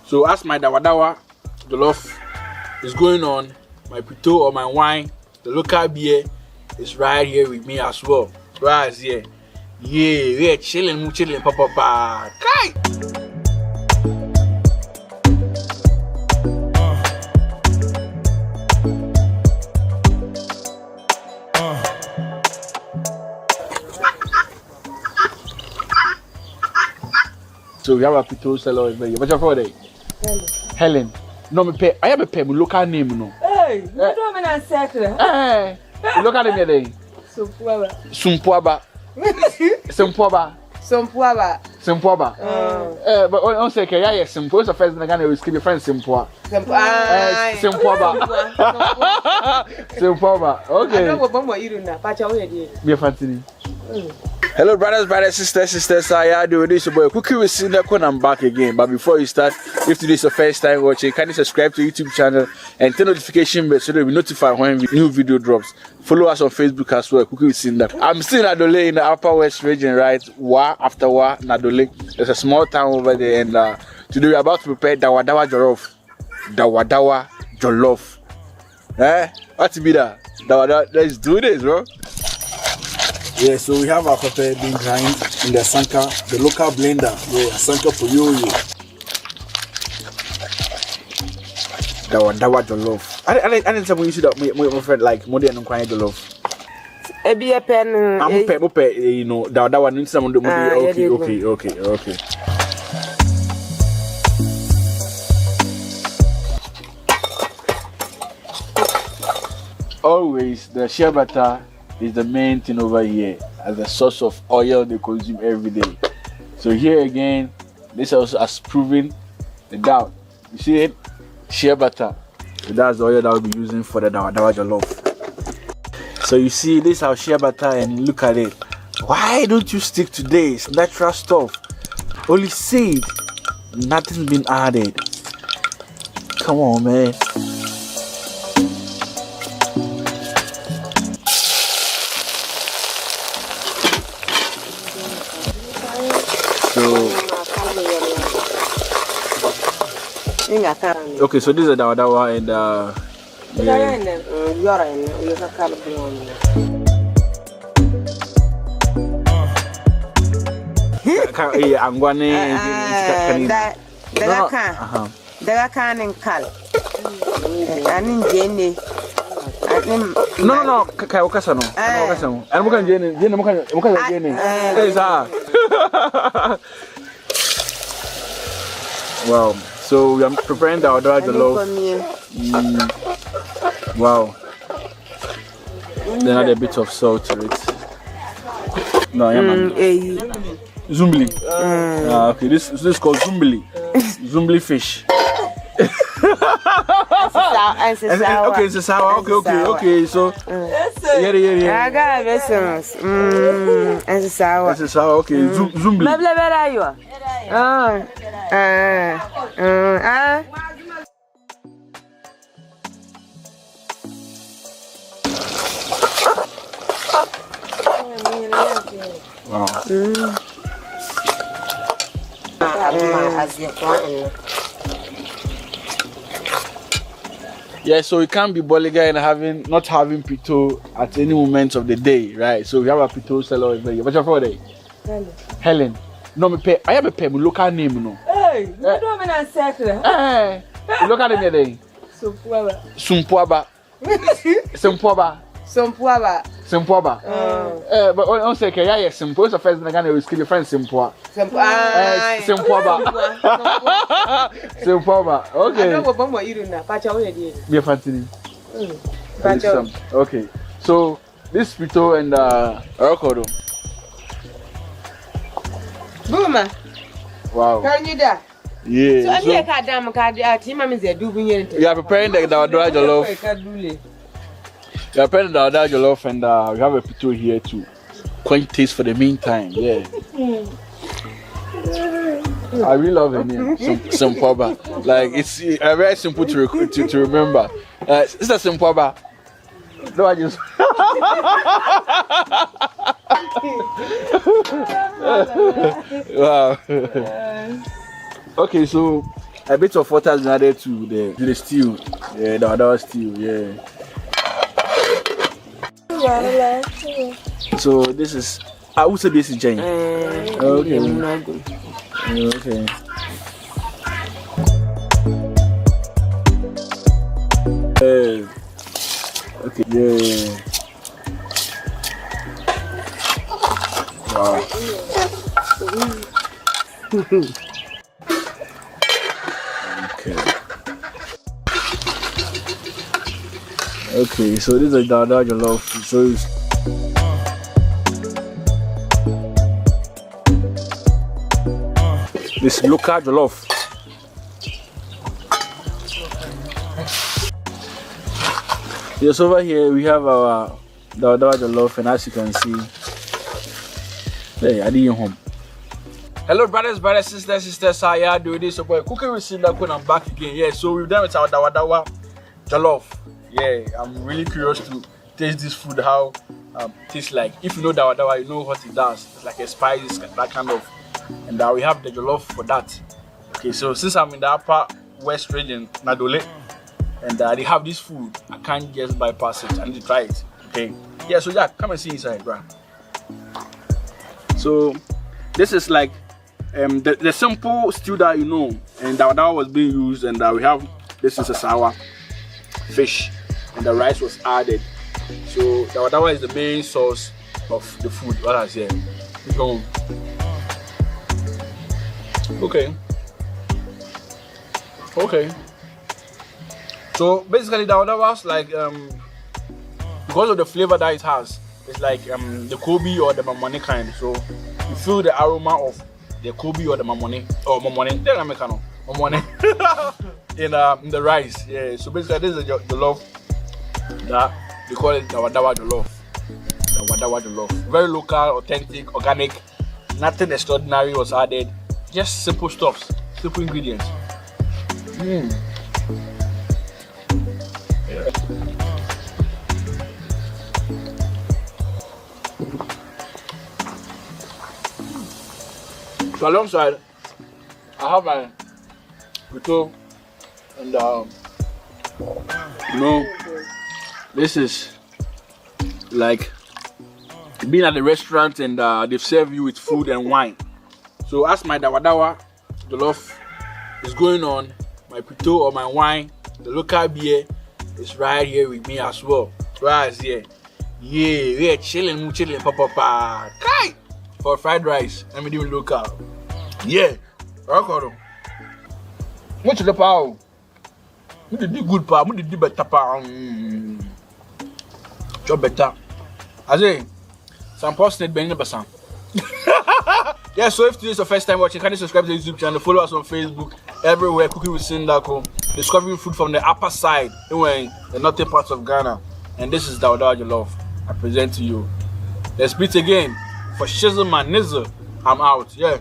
So as my Dawadawa Jollof is going on, my pito or my wine, the local beer is right here with me as well. Right here. Yeah, we are chilling, papa. Kai! So we have a pito seller over here. What's your name? Helen. No, me pay. I have a pay. My local name, no. Hey, what do I mean? Secret. Hey, local name today. Sumpuaba. But on say, yeah, simple. It's the first thing I can keep your friend Simpua. Simpuaba. Okay. I don't know what you do now. But you're be a fancy. Hello brothers, sisters, how you doing? This is your boy Cookie with Sindaco and I'm back again. But before you start, if today is your first time watching, kindly subscribe to YouTube channel and turn notification bell so that you'll be notified when new video drops. Follow us on Facebook as well, Cookie with Sindaco. I'm still in Adole in the Upper West region, right? Wa after Wa, Nadole. There's a small town over there, and today we're about to prepare Dawadawa Jollof. Dawadawa Jollof. What to be that? Let's do this, bro. Yeah, so we have our pepper being grind in the Sanka, the local blender. Yeah, Sanka for you. Dawadawa Jollof. I didn't say when you see that my friend like more than quite Jollof. Be a pen. I'm pepper, you know, Dawadawa needs someone to okay. Always the shea butter is the main thing over here as a source of oil they consume every day. So here again, this also has proven the doubt. You see it? Shea butter. So that's the oil that we'll be using for the Dawadawa Jollof. So you see this is our shea butter and look at it. Why don't you stick to this natural stuff? Only seed, nothing's been added. Come on, man. Okay, so this is the Dawadawa and I'm going wow. So we are preparing the Dawadawa Jollof. Wow. Then add a bit of salt to it. No, Zumbli. Okay, this is called Zumbli. Zumbli fish. Okay, it's a sour. Okay. So yeah. I got vessels. It's a sour. Okay. Zumbli. Where are you? Wow. Yeah, so we can't be Boliga and not having pito at any moment of the day, right? So we have a pito seller over here. What's your name? Helen. No, me pay. I have a pay. My local name, no. Hey, what do I mean? Secret. Hey, local name today. Sumpuaba. But on say, yeah, simple. It's the first thing I can keep your friend Simpua. Simpuaba. Okay. I don't know what you do now. But you're be a fancy. Okay. So this pito and Rokodo. Boomer. Wow. Can you that? Yeah. So I'm here, Kadam, team is doing it. We are preparing the Dawadawa Jollof. We are preparing the Dawadawa Jollof and we have a pito here too. quench taste for the meantime. Yeah. I really love the name, Simpoba. Like it's very simple to remember. It's a Simpoba. No, I just. Wow. Okay, so a bit of water is added to the stew. Yeah, the other stew. Yeah. So this is. I would say this is Jane. Okay. Okay. Okay. Yeah. Wow. Okay. Okay. So this is Dawadawa Jollof. So this Locust jollof. Yes, over here we have our Dawadawa Jollof, and as you can see, hey, I didn't home. Hello, brothers, sisters. How you doing? This your boy Cooking with Sindaco, and I'm back again. Yeah, so we've done with our Dawadawa Jollof. Yeah, I'm really curious to taste this food. How tastes like. If you know Dawadawa, you know what it does. It's like a spice, that kind of. And we have the jollof for that. Okay, so since I'm in the upper west region, Nadole, and they have this food, I can't just bypass it. I need to try it. Okay, yeah. So yeah, come and see inside, bro. So this is like the simple stew that you know, and Dawadawa was being used, and we have this is a sour fish, and the rice was added. So Dawadawa is the main source of the food. What I say? Keep going. Okay. So basically, Dawadawa's like because of the flavor that it has, it's like the Kobe or the mamone kind. So you feel the aroma of the Kobe or the mamone or mamone. Then Americano mamone in the rice. Yeah. So basically, this is the jollof that we call it Dawadawa Jollof. Dawadawa Jollof. Very local, authentic, organic. Nothing extraordinary was added. Just simple stuff, simple ingredients. Yeah. So alongside, I have my potato, and you know, this is like being at the restaurant and they've served you with food and wine. So as my Dawadawa Jollof is going on, my pito or my wine, the local beer is right here with me as well. Right here. Yeah, we are chilling, papa. Kai! For fried rice, let me do local. Yeah. What you the power? We did good power, we did better power. Job better. I say, some person been in the yeah, so if this is your first time watching, can you subscribe to the YouTube channel, follow us on Facebook, everywhere, Cooking with Sindaco, discovering food from the upper side, anyway, the northern parts of Ghana. And this is Dawadawa Jollof. I present to you. Let's meet again. For Shizzle Man Nizzle, I'm out. Yeah.